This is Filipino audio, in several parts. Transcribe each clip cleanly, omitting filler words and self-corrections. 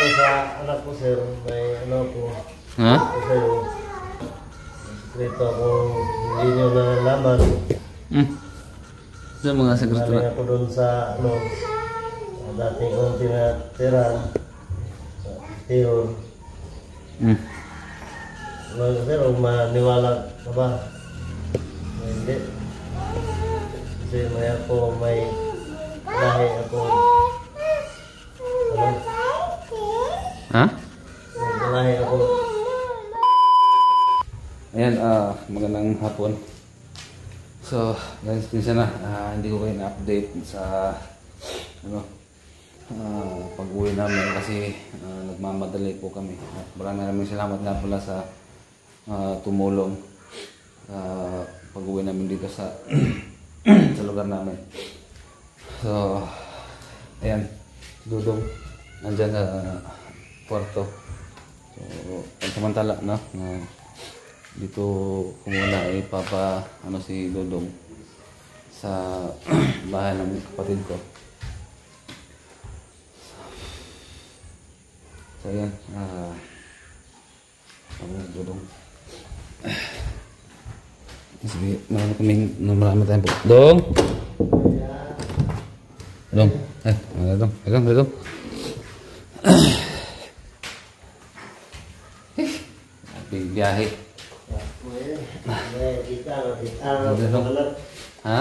ano sa anak ko, sir, may ano po. Ha? Kasi sekreto kung hindi nyo nalalaman. Sa mga sekreto Galing na. ako doon sa ano, sa dati kong tinatiran sa Tihon. Sir, maniwala ka ba? Hindi. Kasi may ako, may lahi ako. Ano? Ha? May lahi ako. Ayan, magandang hapon. So, guys, minsan na, hindi ko kayo na-update sa ano, pag-uwi namin kasi nagmamadali po kami. Maraming salamat nga pala sa tumulong pag-uwi namin dito sa sa lugar namin. So, ayan, Dudong nandyan sa kwarto. So, pagsamantala, no? Dito ko muna ano si Dudong sa bahay ng kapatid ko. So, ayan, Dudong. Sige, marami tayong po. Dong! Dong! Dong! Dong! Happy biyahe. Ha?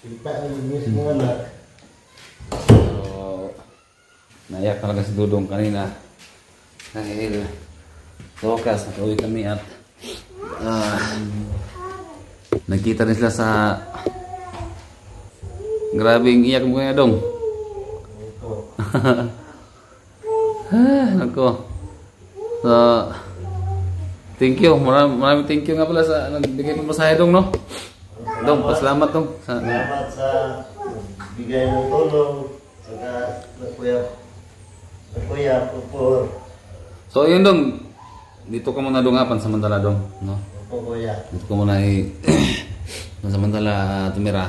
Kita mismo anak. So, naiyak talaga si Dudong kanina. Dahil sa wakas, nakauwi kami at nagkita rin sila sa grabing iyak mo kaya Dong. Nako. So, thank you. Maraming thank you nga pala sa nagbigay mo masahe Dong, no? Dong, pasalamat Dong. Salamat sa bigay ng tulong. Saka nakuya po. So, yun Dong. Dito ka muna Dongapan samantala Dong, no? kuya. Dito ko muna samantala tumira.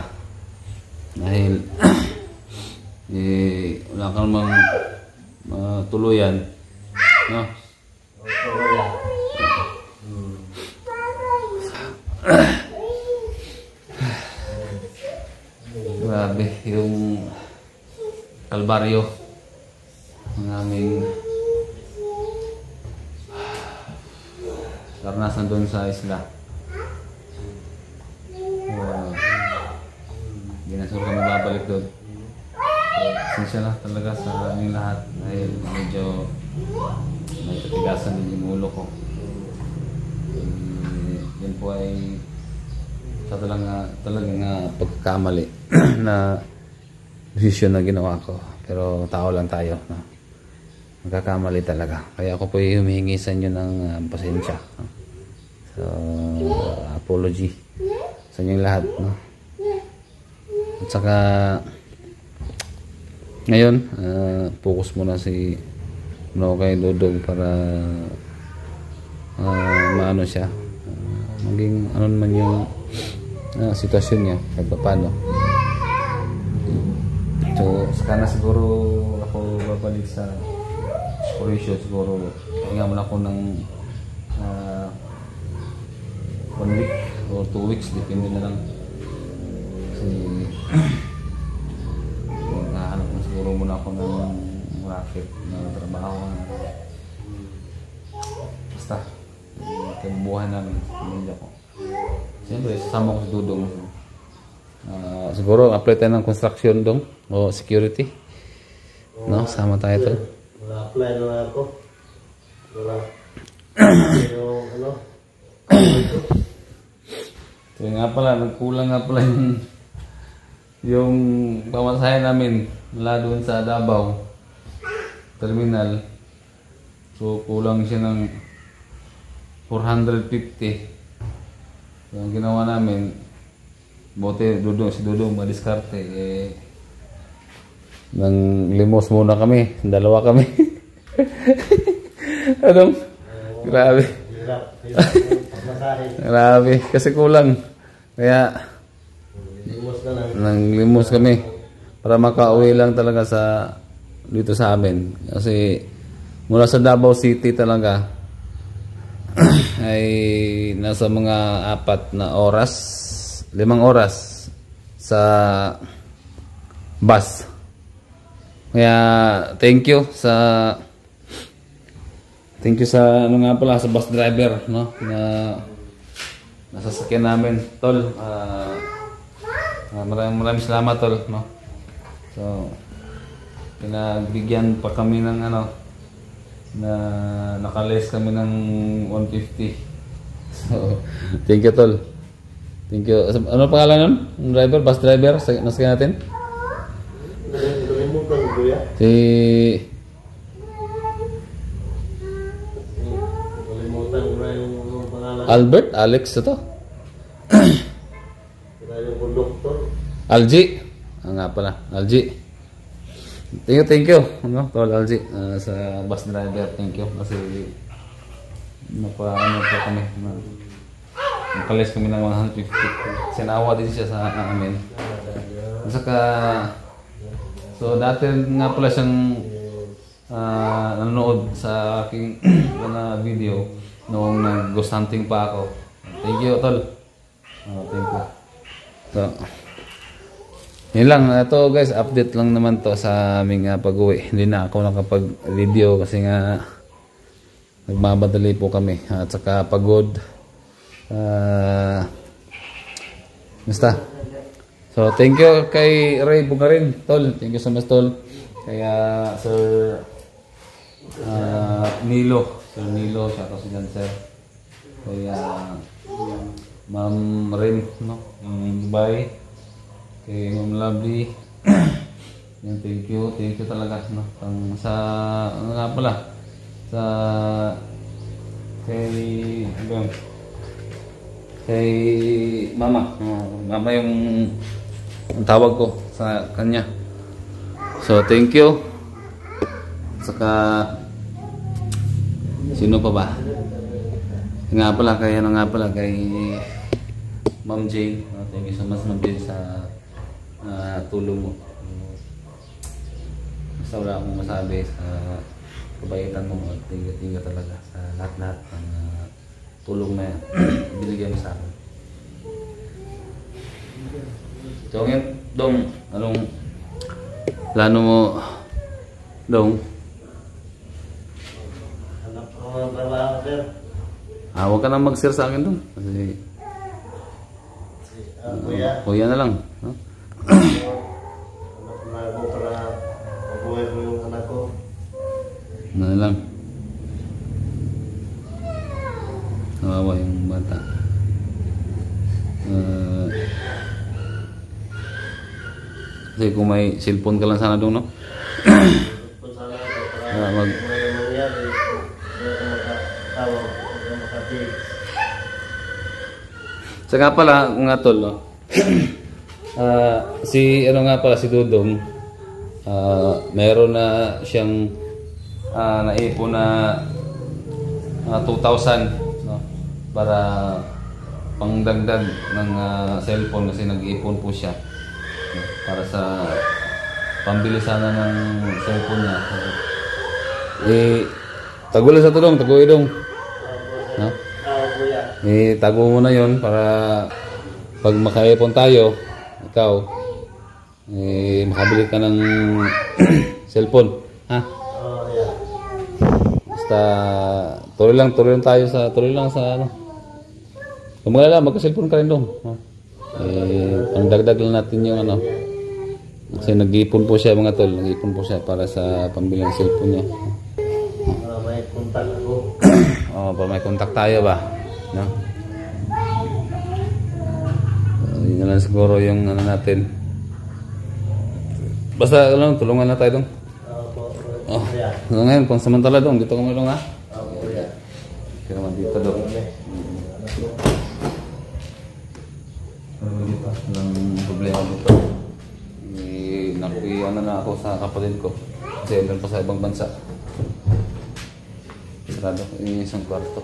Dahil wala ka namang tuluyan, no? Kuya. Grabe yung kalbaryo ng aming karanasan doon sa isla. Hindi na sure kami babalik doon. Sinsya na talaga sa aming lahat dahil medyo may katigasan din yung ulo ko. Yan po ay sa talagang pagkakamali na decision na ginawa ko. Pero tao lang tayo, no? Magkakamali talaga. Kaya ako po humihingi sa inyo ng pasensya, no? So, apology sa inyong lahat, no? At saka ngayon, focus muna si kay Dudong para maano siya, maging ano naman yung sitwasyon niya kahit paano. So, saka na siguro ako babalik sa operation. Siguro pahinga muna ako ng 1 week or 2 weeks, depende na lang kasi nakahanap na siguro muna ako ng racket na trabaho basta kabubuhan namin pamilya ko. Siyempre sasama ko si Dudong. Siguro apply tayo ng construction Dong o security, no? Sama tayo to. Wala apply na ako. Wala. Yung ano? So nga pala, nagkulang nga pala yung pamasahe namin mula doon sa Davao Terminal. So kulang siya ng 450. So ang ginawa namin, bote si Dudong madiskarte, nang limos muna kami, dalawa kami. Anong? Grabe. Grabe, kasi kulang. Kaya nang limos kami para makauwi lang talaga dito sa amin. Kasi mula sa Davao City talaga ay nasa mga 4 na oras, 5 oras sa bus. Kaya thank you sa ano nga pala sa bus driver, no, na nasasakyan namin, tol. Maraming salamat, tol, no. So pinagbigyan pa kami ng ano, na nakalis kami ng 150. So thank you, tol. Thank you. Ano pangalan nun? Driver, bus driver, nasakyan natin? Kalimutan ko ya. Kalimutan ko na yung pangalan. Albert, Alex ito. Kaya yung conductor. Algie. Nga pala, Algie. Thank you. Ano, tol Algie, sa bus driver. Thank you kasi ano po kami. Nakalis kami ng 150. Sinawa din siya sa amin. At saka so dati nga pala siyang nanonood sa aking mga video noong nag-ghost hunting pa ako. Thank you, tol. Thank you. So, yun lang. Ito guys, update lang naman to sa aming pag-uwi. Hindi na ako nakapag-video kasi nga nagmamadali po kami. At saka pagod. Basta. So, thank you kay Ray Bugarin, tol. Thank you so much, tol. Kaya, Sir Nilo. Sir Nilo, shout out si Dan, sir. Kaya, Ma'am Rim, no? Yung Dubai. Kay Ma'am Lovely. Yan, thank you talaga, no? Sa, ano nga pala? Sa, kay Mama. Mama yung ang tawag ko sa kanya. So thank you. Saka sino pa ba? Nga pala kay Ma'am Jane. Thank you so much, Ma'am Jane, sa tulong mo. Basta wala akong masabi sa kabaitan mo. Thank you talaga sa lahat-lahat ng tulong na binigyan mo sa akin. So ngayon, Dong, anong plano mo, Dong? Anak ko mga trabaho, sir. Huwag ka na mag-share sa akin, Dong. Kasi Kuya. kuya na lang. No? Anak na ako para mabuhay ko yung anak ko. Ano na lang. Kawawa yung bata. Kasi kung may cellphone ka lang sana doon, no? Kung sana ako para mag may mangyari, hindi ako makatawag, hindi ako makatig. sa nga pala, nga tol, no? Si Dudong, meron na siyang naipon na 2,000, no? Para pangdagdag ng cellphone kasi nag-iipon po siya, no? Para sa pambili sana ng cellphone niya. Tago lang sa Dudong, tago idong, no? Kuya. Tago mo na yon para pag makaipon tayo, ikaw, makabili ka ng cellphone, ha? Yeah. Basta tuloy lang sa ano. Kung maglalala, magka-cellphone ka rin doon. Pangdagdag lang natin yung ano. Kasi nag-iipon po siya, mga tol, nag-iipon po siya para sa pambili ng cellphone niya. Para may contact ako. Para may contact tayo ba, no? Yun na lang siguro yung ano natin. Basta ano, tulungan na tayo dong. Kuya. Ngayon, kung samantala dong, dito ka mo dong, ha? Kuya. Kaya naman dito dong. Dito, walang problema dito. Ano na ako sa kapatid ko. Kasi doon pa sa ibang bansa. Sarado ko yung isang kwarto.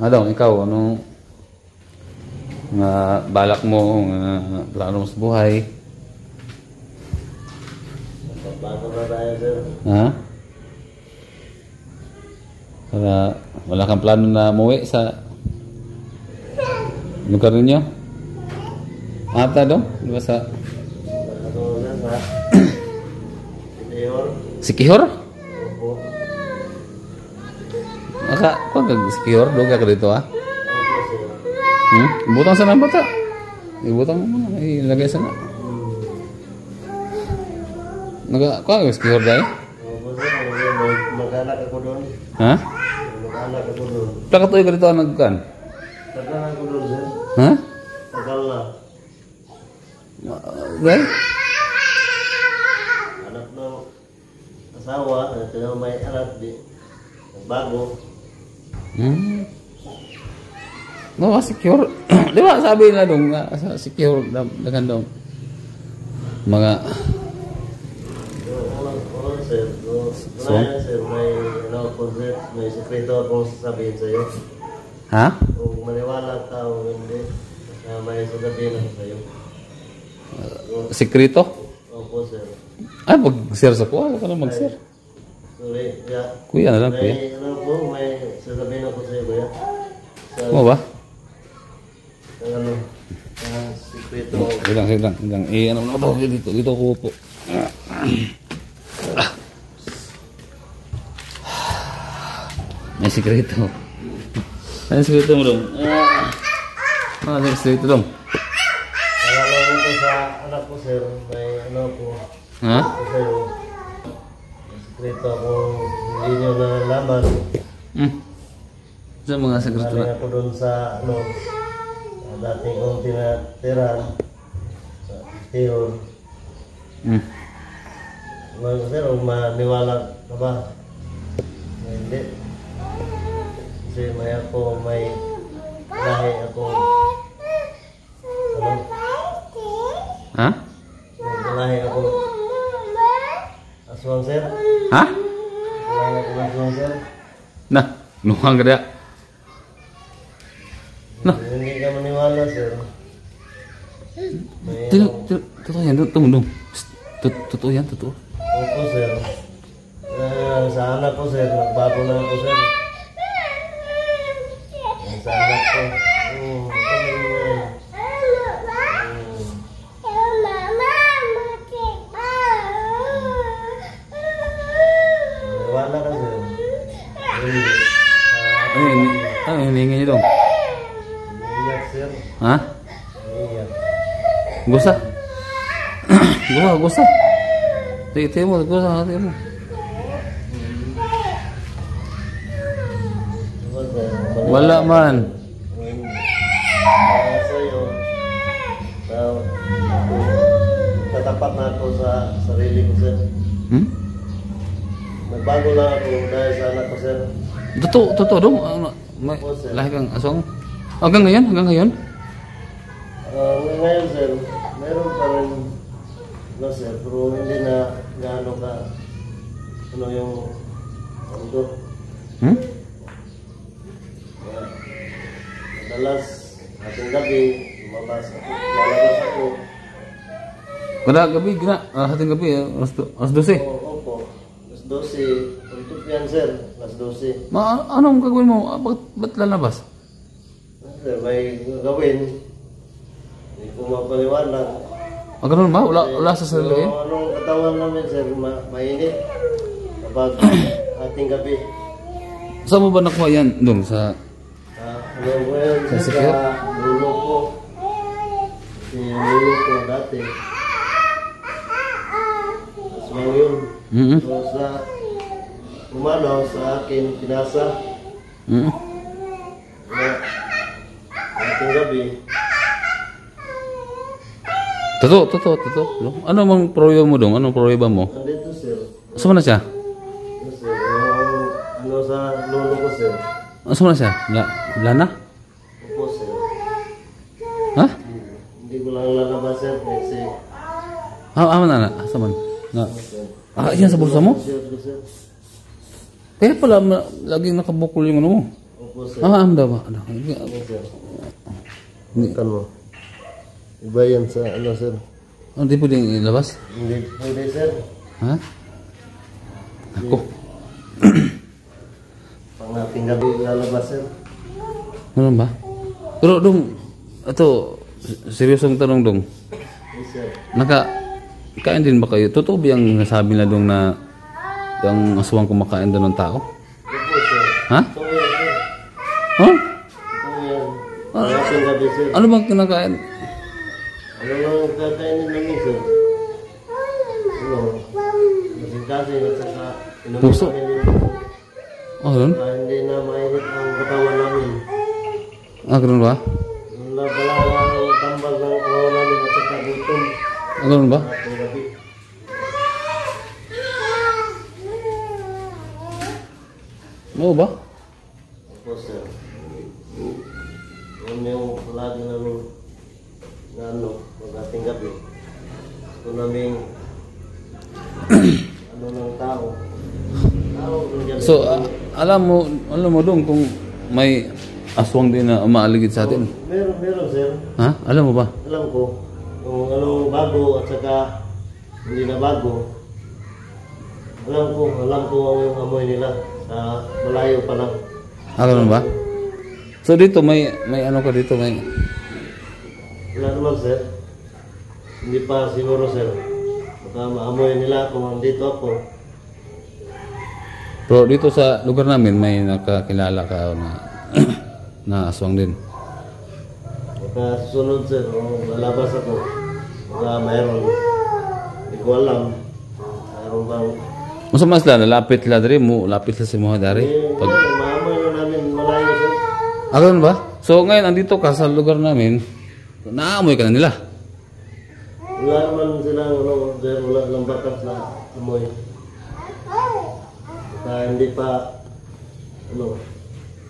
Dong, ikaw, ano nga balak mo, plano mo sa buhay? Bago na tayo, sir. Ha? Para wala kang plano na umuwi sa lugar ninyo? Ata daw? Di ba sa Ano yan, ha? Mayor. Sikihor? Opo. Kung Sikihor, doon ka dito ha? Opo, sir. Ibutang sana ang bata. Ibutang mo muna. Ilagay sana. Kung Sikihor dahil? Opo, sir. Mag-anak ako doon. Ha? Mag-anak ako doon. Plakatoy ka dito ang nagkan? Tagal ako doon, sir. Ha? Tagal na. Dahil? Anak ng asawa, ito may anak, bago. No, secure. Di ba sabi na dong secure dengan dong mga Sir, sir, may concept, may sekreto akong sasabihin sa'yo. ha? Kung maniwala ka o hindi, may sasabihin ako sa'yo. Sekreto? Opo, sir. Ay, mag-share sa kuha. Ka na mag-share. Sorry, kuya. Kuya na lang, kuya. May, may sasabihin ako sa'yo, kuya. Mo ba? Ano, sekreto. Hilang. Ano na ba? Dito ko po. May sekreto. May sekreto mo dong. May sekreto dong. Nalala ko to sa anak ko, sir. May po. Ha? Sa'yo. May sekreto akong hindi nyo nalalaman. Sa mga sekreto Galing na. ako doon sa dati kong tinatiran sa Tihor. Sir, maniwala ka ba? Hindi. Kasi may lahi ako. Ano? Ha? May lahi ako. Aswang, sir? Ha? Lahi ako ng aswang, sir? Nah, nuhang ka dia. Nah. Hindi ka maniwala, sir. May Totoo yan, tunggu dong. Totoo yan, totoo. Opo, sir. Sa anak ko, sir. Nagbago na ako, sir. Sa anak ko. Wala ka, sir. Ano hiningi niyo dong? Iyak, sir. Ha? Iyak. Gusa? Gusa. Titi mo, gusa hati mo. Wala man. Sa'yo. Tatapat na ako sa sarili ko, sir. Nagbago lang ako dahil sa anak ko, sir. Totoo dong. May lahi kang aswang. Hanggang ngayon? Ngayon, sir, meron pa rin no, sir, pero hindi na gaano ka ano yung undo. Madalas, ating gabi, lalabas ako. Kada gabi, hating gabi, alas 12. Opo, alas 12. Tuntut yan, sir, alas 12. Anong gagawin mo? Ba't lalabas? Sir, may gagawin. Hindi ko mapaliwanag. Ganun ba? Wala sa sarili? Anong katawan namin, sir, mainit. Kapag ating gabi. Saan mo ba nakuha yan? Dong, sa... Ano ko yan, sir, sa lulo ko. Yung lulo ko dati. Aswang yun. So sa umano sa akin, pinasa. Ating gabi. Totoo. Ano mang proyo mo dong? Anong proyo ba mo? Nandito, sir. Saan na siya? Sir, ano sa lulo ko, sir. Saan na siya? Wala na? Opo, sir. Ha? Hindi ko lang lalabas, sir. Kasi, Na. Saan man? Yan sa bulsa mo? sir. Kaya pala, laging nakabukol yung ano mo. Opo, sir. Amda ba? Opo, sir. Bukan mo. Iba yan sa ano, sir. Hindi pwedeng ilabas? Hindi pwede, sir. Ha? Ako. Pangating gabi lalabas sir. Ano ba? Pero dong, ito, seryosong tanong dong. Yes sir. Kain din ba kayo? Totoo ba yung nasabi na dong na yung aswang kumakain doon ng tao? Opo sir. Ha? Ito yan sir. Huh? Ito yan. Pangating gabi sir. Ano bang kinakain? Ano lang kakainin namin sir? Ano? Kasi at saka inumin Puso? namin yung Oh, ganun? hindi na mainit ang katawan namin. Ah, ganun ba? Wala ang tambal ng ulo namin at saka gutom. Ah, ganun ba? Pangating gabi. Oo ba? Opo sir. Yun yung palagi namin na ano, pag-ating gabi. Gusto namin ano ng tao. Tao, nandiyan. So, alam mo dong kung may aswang din na umaaligid sa atin. Meron sir. Ha? Alam mo ba? Alam ko kung anong bago at saka hindi na bago. Alam ko yung amoy nila sa malayo pa lang. Ah, ganun ba? So dito may ano ka dito, may Wala naman sir. Hindi pa siguro sir. Baka maamoy nila kung andito ako. pero dito sa lugar namin may nakakilala ka na na aswang din. Baka susunod sir, kung lalabas ako. Baka mayroon. Hindi ko alam. Mayroon bang... Masa mas la lapit la diri mo, lapit la si mo dari. Pag Maamoy na namin malayo sir. ah, ganun ba? So ngayon andito ka sa lugar namin, naamoy ka na nila. Wala naman silang ano, sir, wala lang bakas na amoy. Baka hindi pa, ano,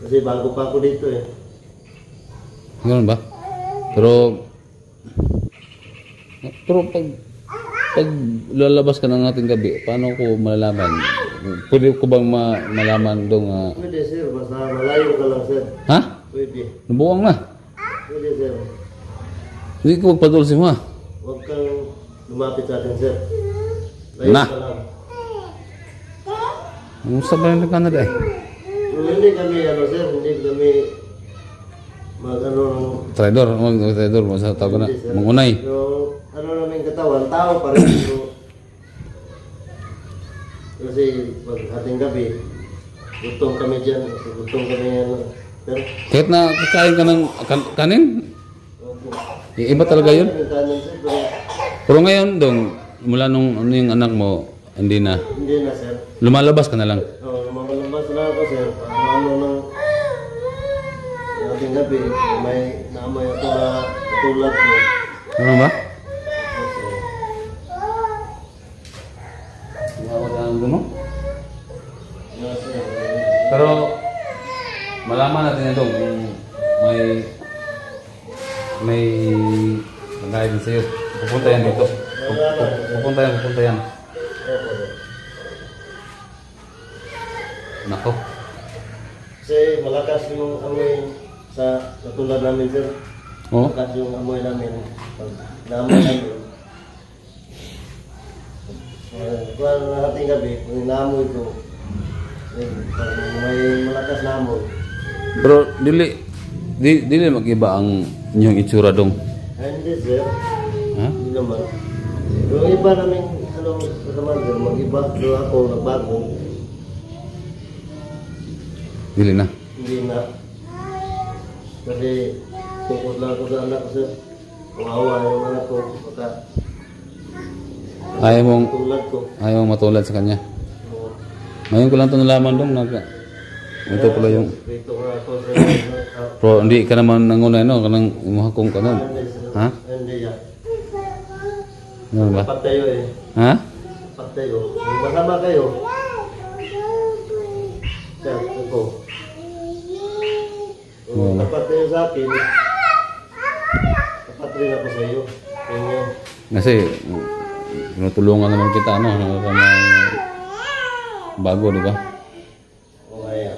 kasi bago pa ako dito eh. Ganun ba? Pero pag lalabas ka ng ating gabi, paano ko malalaman? Pwede ko bang malaman dong Pwede sir, basta malayo ka lang sir. ha? Pwede. Nabuwang na. Pwede sir. Hindi ko magpadulsi mo ha. Huwag kang lumapit sa atin sir. Layo Na. ka lang. Musta ba yung Canada eh? Kung hindi kami, ano sir, hindi kami mag-ano ng... Traidor mo sa tawag na. Hindi, sir. Mangunay. Yung ano namin katawan, tao pa rin. Kasi pag ating gabi, gutom kami dyan. Gutom kami ano. Pero, Kahit na kakain ka ng kanin, opo. iba talaga yun. Yung kanin, sir, pero Pero ngayon dong, mula nung ano yung anak mo, hindi na. hindi na sir. Lumalabas ka na lang. Lumalabas na ako sir. Ano ng ating gabi, may naamay ako na tulad mo. Ano ba? Kasi, Wala ang gumo. ano sir, Pero malaman natin ito kung may magaya din sa'yo. Pupunta yan dito. Pupunta yan. Nako. kasi malakas yung amoy sa katulad namin sir. Oh. Malakas yung amoy namin. Pag naamoy namin. Kung na ating gabi, kung naamoy ko, pag may malakas na amoy, Pero dili mag-iba ang inyong itsura dong. hindi sir, Ha? hindi naman. Yung iba namin, ano, kasama sir, mag-iba, doon ako, nagbago, Dili na. hindi na. Kasi, focus lang ako sa anak ko sir. Kawawa yung anak ko, baka Ayaw mong tulad ko. matulad sa kanya. Oo. Ngayon ko lang ito nalaman dong. Ito pala yung... Dito nga ako sir. Pero hindi ka naman nangunay no? Kanang imuha kong kanon. Hindi sir. Ha? Hindi yan. Ano ba? Tapat tayo eh. Ha? Tapat tayo. Kung masama kayo, sir, ako. Kung tapat tayo sa akin, tapat rin ako sa iyo. Kanya. Kasi tinutulungan naman kita ano? Bago di ba? O kaya.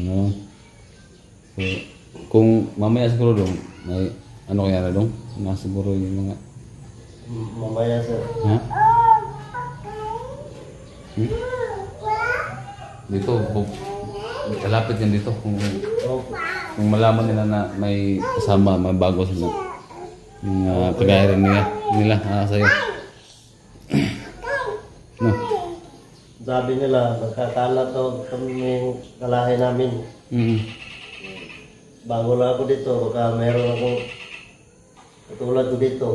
Ano? So, kung mamaya siguro dong, may ano kaya na dong? Siguro yung mga... Mamaya sir. Ha? Dito, kalapit yan dito. Opo. Kung malaman nila na may kasama, may bago sila. Yung kagaya rin nila sa'yo. No? Sabi nila, magkakalat daw kami kalahi namin. Bago lang ako dito, baka meron akong katulad ko dito.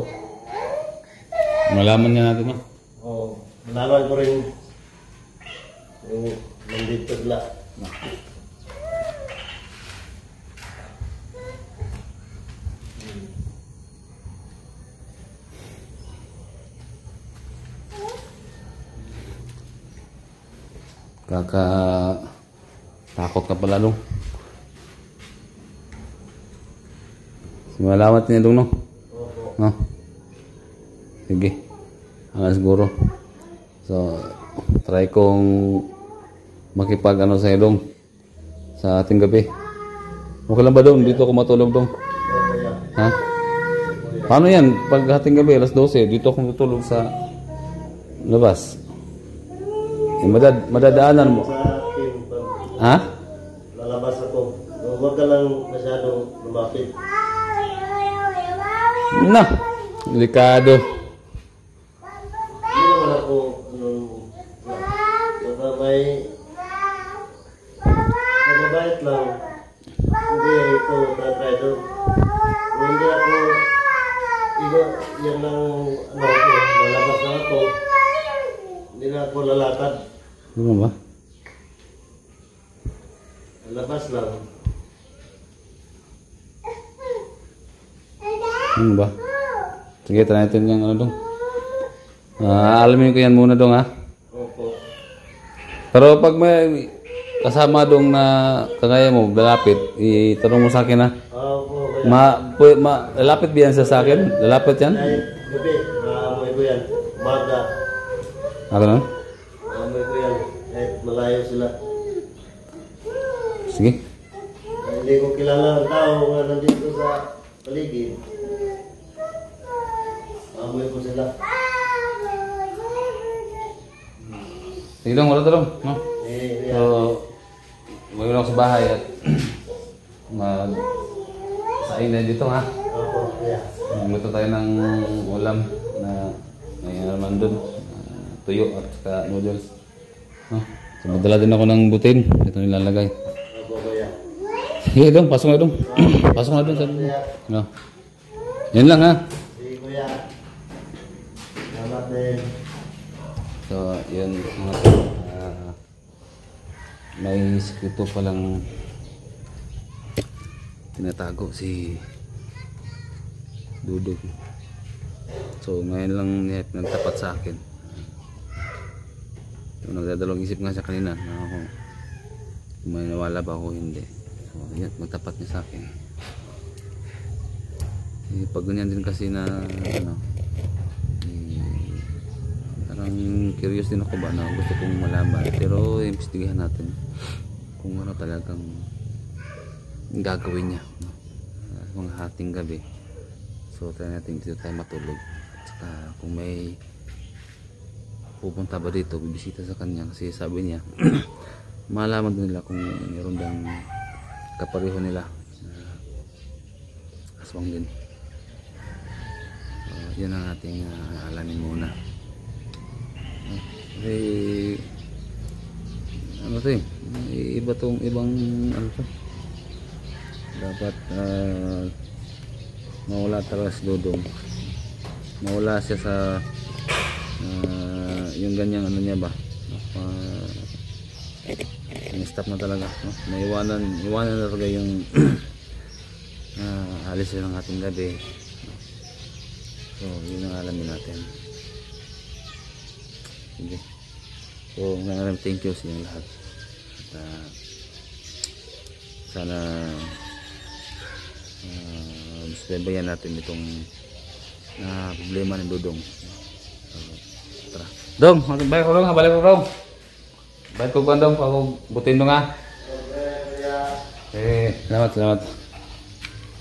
Malaman niya natin, no? Oo, malaman ko rin yung nandito sila. Takot ka pala, Dong. Malaman niya, Dong, no? Opo. No? Sige. Siguro. So, try kong makipag sa'yo, Dong. Sa ating gabi. Okay lang ba, Dong? Dito ako matulog, Dong. Opo yan. Ha? Paano yan? Pag ating gabi, alas 12, dito ako matulog sa labas. Madadaanan mo. Sa akin, pag Ha? lalabas ako, huwag ka lang masyadong lumapit. Na, delikado. Hindi naman ako, baka may mababait lang. Hindi ito tatry doon. Hindi ako, yan lang, ako, lalabas na ako. Hindi na ako lalakad. Ano ba? Lalabas lang. Ano ba? Sige, try natin yung Dong. Alamin ko yan muna, Dong, ha? Opo. Pero pag may kasama, Dong, na kagaya mo, lalapit, itanong mo sa akin, ha? Opo, kaya. Lalapit ba yan sa akin? Lalapit yan? Kahit gabi, maamoy ko yan. Umaga, Ako na? maamoy ko yan. Kahit malayo sila. Sige. Hindi ko kilala ang tao nga nandito sa paligid. Maamoy ko sila. Sige, Dong, wala Dong, no? Eh, So, ngayon ako sa bahay at sain na dito, ha? Opo, kaya. Magluto tayo ng ulam na may naman doon. Tuyo at saka noodles. No? So, magdala din ako ng butin. Ito nilalagay. Opo, kaya. Sige, Dong, pasok na, Dong. Pasok na, Dong. No? Yan lang, ha? Sige, kuya. Salamat din. So, yun. May sekreto palang tinatago si Dudog. So, ngayon lang niya nagtapat sa akin. So, nagdadalawang isip nga siya kanina na ako kung may nawala ba ako hindi. So, yun, magtapat niya sa akin. Pag ganyan din kasi na parang curious din ako ba na gusto kong malaman, pero imbestigahan natin kung ano talagang gagawin niya, no? Mga hating gabi. So try natin dito tayo matulog, at saka kung may pupunta ba dito, bibisita sa kanya, kasi sabi niya malaman din nila kung mayroon bang kapareho nila aswang din. So yun ang ating alamin muna. Kasi ano to iba tong ibang ano to, dapat mawala talaga si Dudong, mawala siya sa yung ganyang ano niya ba, stop na talaga, no? Iwanan na talaga yung alis yun ng ating gabi, no? So yun ang alamin natin. Sige. So, ngayon thank you sa inyong lahat. At sana subaybayan natin itong problema ng Dudong. So, tara. Dong, balik ko Dong, balik ko Dong. Balik ko ba Dong, pag butin mo nga. Okay, salamat.